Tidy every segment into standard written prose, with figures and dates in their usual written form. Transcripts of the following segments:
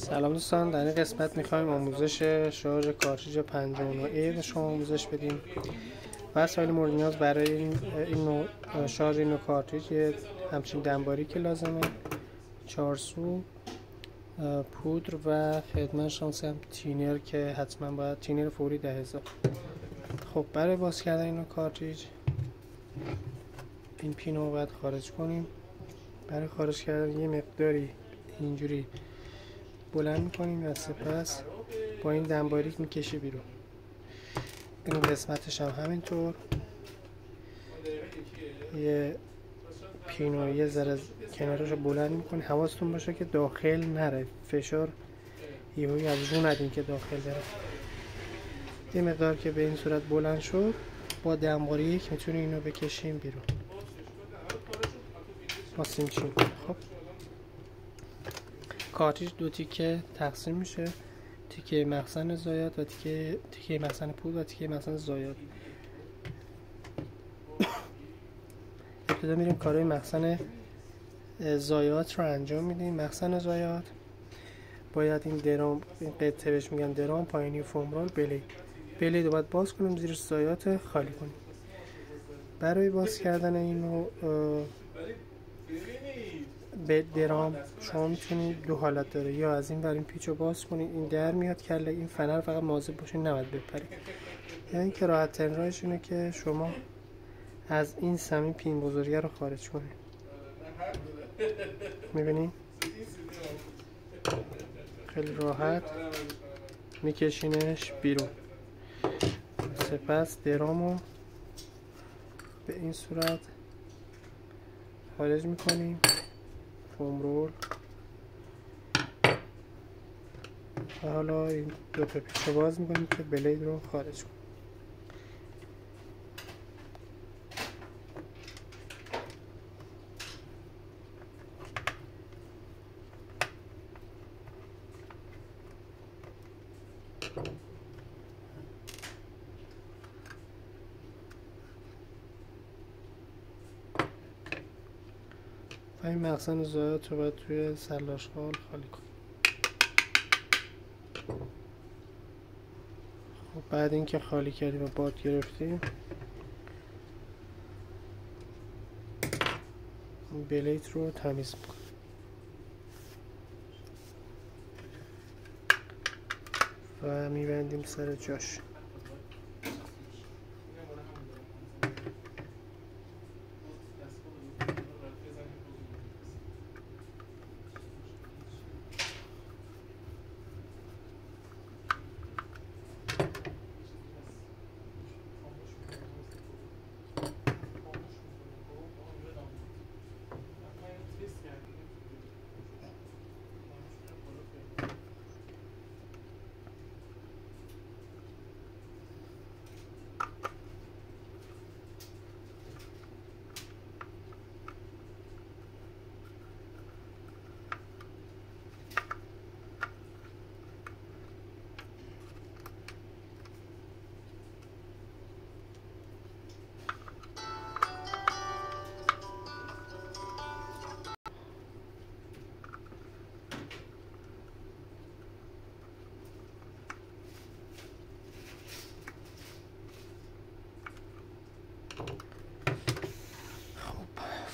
سلام دوستان، در این قسمت میخوایم آموزش شارژ کارتریج 59A به شما آموزش بدیم. وسایل مورد نیاز برای این نوع شارژ این نوع کارتریج همچین دنباری که لازمه، 4 سو، پودر و خدمتش هم تینر که حتما باید تینر فوری 10,000. خب برای باز کردن این نوع کارتریج این پین رو باید خارج کنیم. برای خارج کردن یه مقداری اینجوری بلند میکنیم و سپس با این دنباریک میکشی بیرون. این قسمتش هم همینطور یه پینو یه ذره کنارش رو بلند میکنی. حواستون باشه که داخل نره، فشار یهویی از رو ندین که داخل بره. یه مقدار که به این صورت بلند شد با دنباریک میتونی اینو بکشیم بیرون با سیمچین. خب کارتریج دو تیکه تقسیم میشه، تیکه مخزن ضایعات و تیکه مخزن پود و تیکه مخزن ضایعات. ابتدا میریم کارهای مخزن ضایعات رو انجام میدیم. مخزن ضایعات باید این درام، این قطعه بهش میگن درام، پایینی فومرول، بلید رو باید باز کنیم، زیرش ضایعات خالی کنیم. برای باز کردن اینو به درام شما میتونید دو حالت داره، یا از این ور این پیچ رو باز کنید، این در میاد کله، این فنر فقط مواظب باشین نباید بپرید. یا این که راحت ترین راهش اینه که شما از این سمی پین بزرگه رو خارج کنید. میبینید خیلی راحت میکشینش بیرون. سپس درامو به این صورت خارج میکنیم، فوم رول، و حالا این دو تا پیچ رو باز میکنیم که بلید رو خارج کنیم. و این مخزن ضایعات رو باید توی سلاشخال خالی کنیم. خب بعد اینکه خالی کردیم و باد گرفتیم، این بلیت رو تمیز میکنیم و میبندیم سر جاش.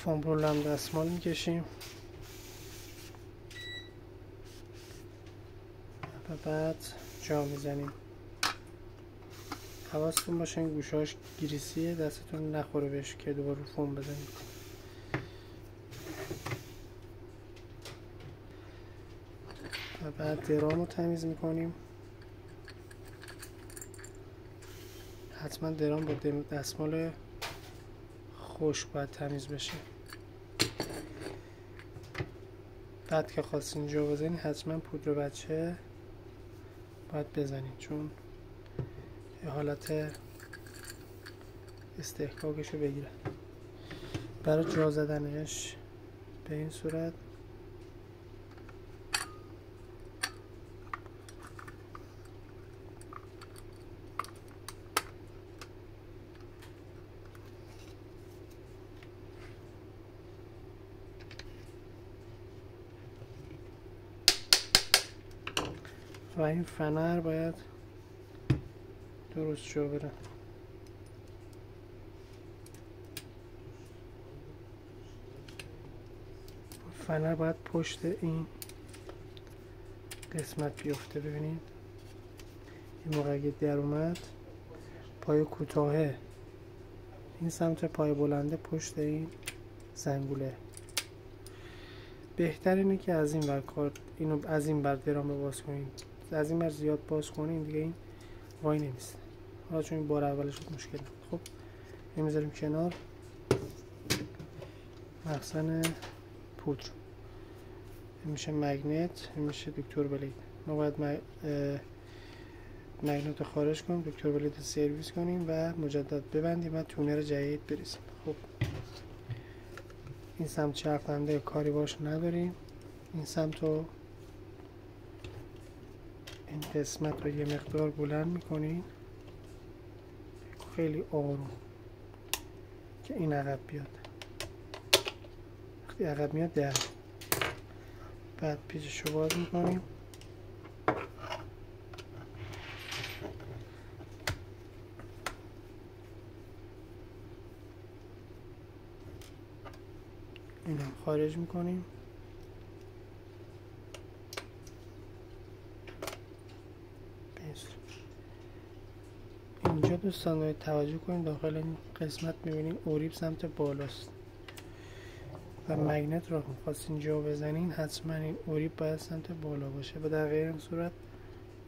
فوم رول هم دستمال میکشیم و بعد جا میزنیم. حواستون باشه این گوشهاش گریسیه، دستتون نخوره بهش که دوباره رو فوم بزنید. و بعد درام رو تمیز میکنیم. حتما درام با دستمال خشک باید تمیز بشه. بعد که خواستین جا بزنید حتما پودر بچه باید بزنید، چون یه حالت استحکاکش رو بگیره. برای جا زدنش به این صورت و این فنر باید درست جا بره. فنر باید پشت این قسمت بیفته. ببینید این موقع اگه در اومد پای کوتاهه این سمت، پای بلنده پشت این زنگوله. بهتر اینه که از این ور کار اینو از این ور درام باز کنین، از این ور زیاد باز کنین دیگه این وای نمیسته. حالا چون این بار اولش شد مشکل. خب این میذاریم کنار. مخزن پودر این میشه مگنت، این میشه دکتر بلید. ما باید مگنت رو خارج کنیم، دکتر بلید رو سرویس کنیم و مجدد ببندیم و تونر جدید بریزیم. خب این سمت چرخنده کاری باش نداریم. این سمت رو این قسمت رو یه مقدار بلند میکنین خیلی آروم که این عقب بیاد. وقتی عقب میاد در، بعد پیچش رو باز میکنیم. این هم خارج میکنیم. اینجا دوستان باید توجه کنید داخل این قسمت میبینید اوریب سمت بالاست و مگنت رو خواستین جا بزنین حتما این اوریب باید سمت بالا باشه و در غیر این صورت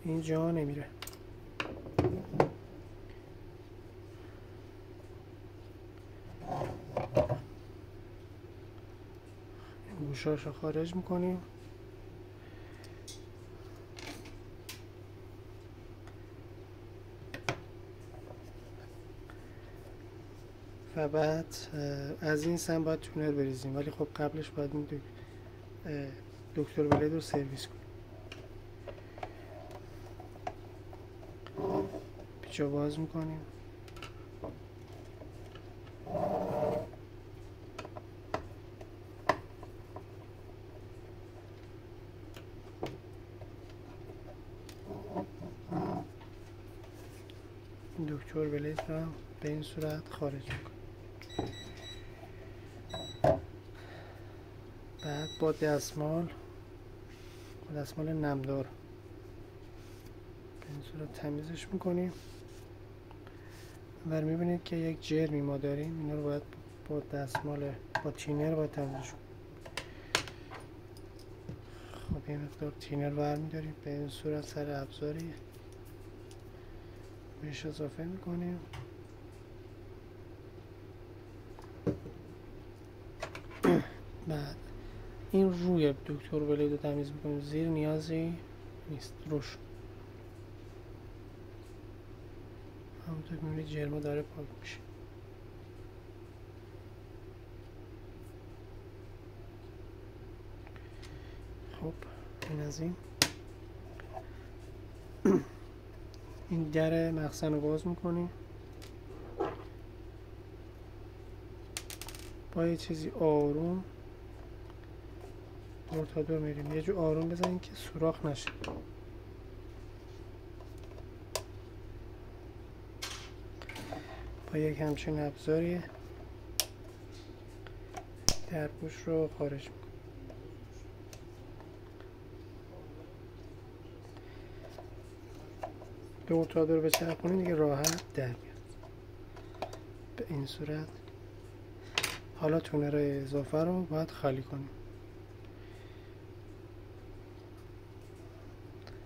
این جا نمیره. گوشاش رو خارج میکنیم. و بعد از این سم باید تونر بریزیم، ولی خب قبلش باید این دکتر بلید رو سرویس کنیم. پیچو باز میکنیم. دکتر بلید رو به این صورت خارج میکنیم. بعد با دستمال نمدار به این صورت تمیزش میکنیم و میبینید که یک جرمی ما داریم. اینا رو باید با دستمال با تینر باید تمیزش کنیم. خب یه مقدار تینر برمیداریم به این صورت سر ابزاری بهش اضافه میکنیم. بعد این روی دکتر بلید رو تمیز میکنیم، زیر نیازی نیست روش. همونطور که میبینید جرما داره پاک میشه. خب این از این در مخزن رو باز میکنیم. با یه چیزی آروم دور تا دور میریم. یه جو آروم بزنیم که سوراخ نشه. با یک همچین ابزاری درپوش رو خارج میکنیم. دور تا دور بچرخونیم دیگه راحت در میاد. به این صورت حالا تونر اضافه رو باید خالی کنیم.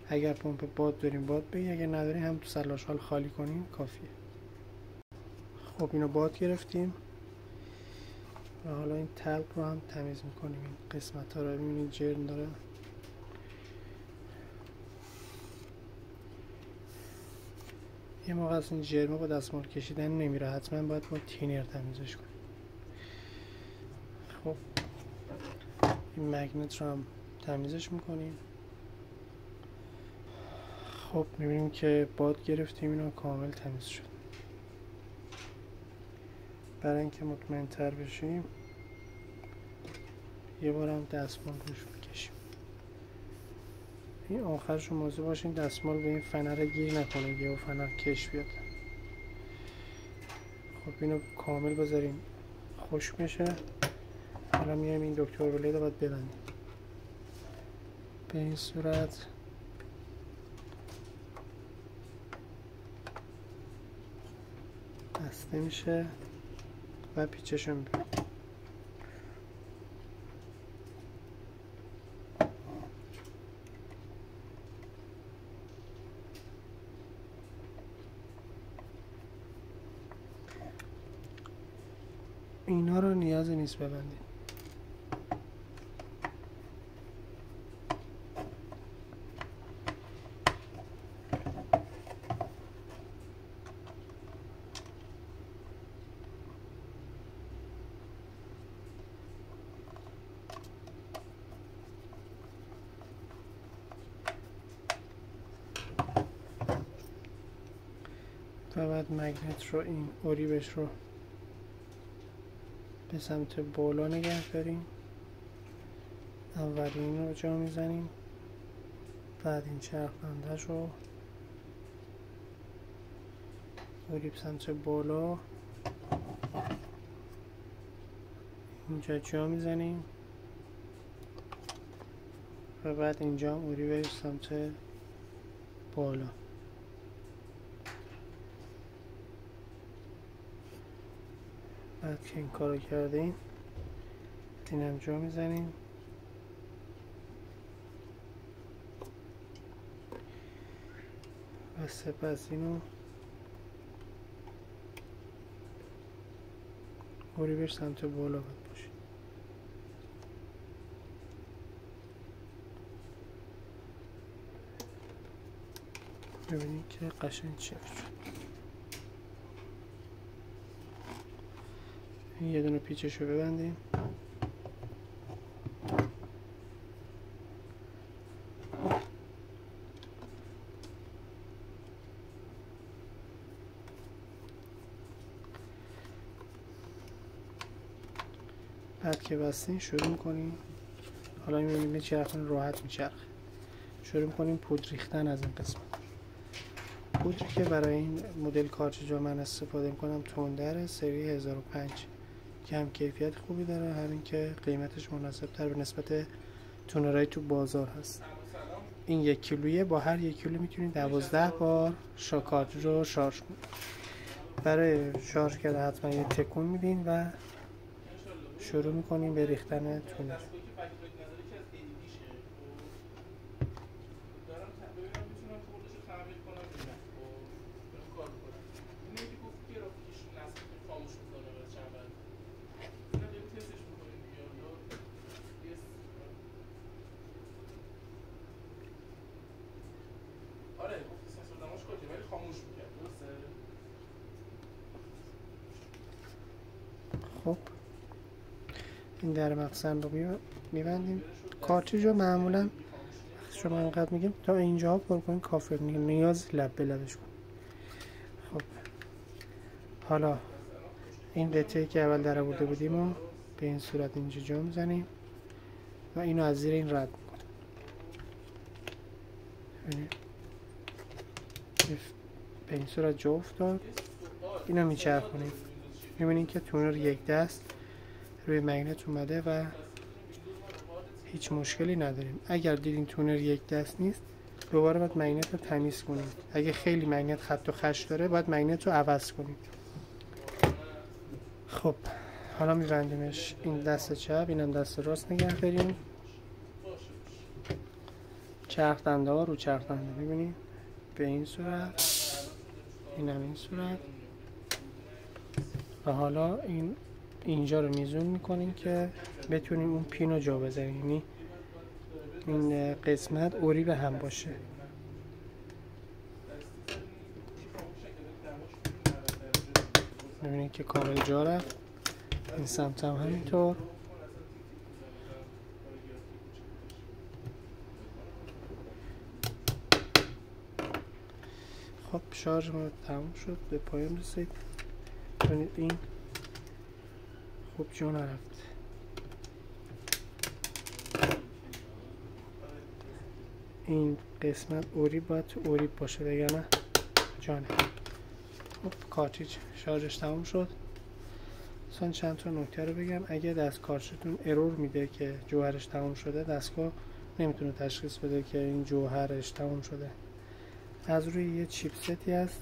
اگر پمپ باد داریم باد بگی، اگر نداریم هم تو سلاش حال خالی کنیم کافیه. خب اینو باد گرفتیم و حالا این تلپ رو هم تمیز میکنیم. این قسمت ها رو ببینید جرم داره. یه موقع از این جرمه با دستمال کشیدن نمیره، حتما باید با تینر تمیزش کنیم. خب این مگنت رو هم تمیزش میکنیم. خب میبینیم که باد گرفتیم، اینا کامل تمیز شد. برای اینکه مطمئن تر بشیم یه بار هم دستمال روش میکشیم. این آخرش رو مواظب باشین دستمال به این فنر گیر نکنه یهو فنر کش بیاد. خب اینو کامل بذاریم خشک بشه. حالا میایم این دکتر ولید رو باید ببندیم. به این صورت بسته میشه و پیچش رو میبریم. اینا رو نیازی نیست ببندیم. و بعد مگنت رو این اوریبش رو به سمت بالا نگه داریم. اول این رو جا میزنیم، بعد این چرخندش رو اوریب سمت بالا اینجا جا میزنیم و بعد اینجا هم اوریبش سمت بالا. بعد که این کارو کردیم این هم جا میزنیم و سپس اینو اوریبش سمت بالا باید باشه. ببینید که قشنگ چه شد. یه دونه پیچش رو ببندیم. بعد که بستین شروع میکنیم. حالا میبینیم میچرخون راحت میچرخه. شروع میکنیم پودر ریختن از این قسمت. پودری که برای این مدل کارتریجا من استفاده میکنم تندر سری 1005 که هم کیفیت خوبی داره، همین که قیمتش مناسب تر به نسبت تونرهای تو بازار هست. این 1 کیلویه، با هر 1 کیلو میتونید 12 بار کارتریج رو شارژ کنید. برای شارژ کرده حتما یه تکون میدین و شروع میکنیم به ریختن تونر. خب این در مخزن رو میبندیم. کارتریج رو معمولا شما اینقدر میگیم تا اینجا پر کنیم کافیه، نیاز لب به لبش کن. خب حالا این قطعه که اول در آورده بودیم رو به این صورت اینجا جا میزنیم و اینو از زیر این رد میکنیم. به این صورت جا افتاد. اینو میچرخونیم. میبینید که تونر یک دست روی مگنت اومده و هیچ مشکلی نداریم. اگر دیدین تونر یک دست نیست دوباره باید مگنت رو تمیز کنید. اگه خیلی مگنت خط و خش داره باید مگنت رو عوض کنید. خب حالا میبندیمش. این دست چپ، اینم دست راست نگه داریم. چرخ دنده ها رو چرخ دنده میبینید به این صورت، اینم این صورت. و حالا اینجا رو میزون میکنیم که بتونیم اون پین رو جا بذاریم، یعنی این قسمت اوری به هم باشه. میبینید که کامل جا رفت. این سمت هم همینطور. خب شارژ ما تموم شد، به پایان رسید. ببینید این خوب جا نرفت. این قسمت اوری باید تو اوری باشه دیگه نه جانه. خب کارتریج شارژش تموم شد. اصلا چند تا نکته رو بگم. اگه دست کارتریجتون ارور میده که جوهرش تموم شده، دستگاه نمیتونه تشخیص بده که این جوهرش تموم شده. از روی یه چیپستی هست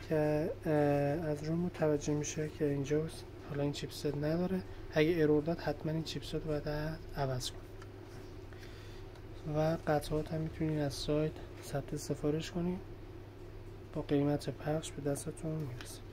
که از روی متوجه میشه که اینجاست. حالا این چیپست نداره. اگه ارور داد حتما این چیپست رو باید عوض کن. و قطعات هم میتونین از سایت ثبت سفارش کنین، با قیمت پخش به دستتون میرسه.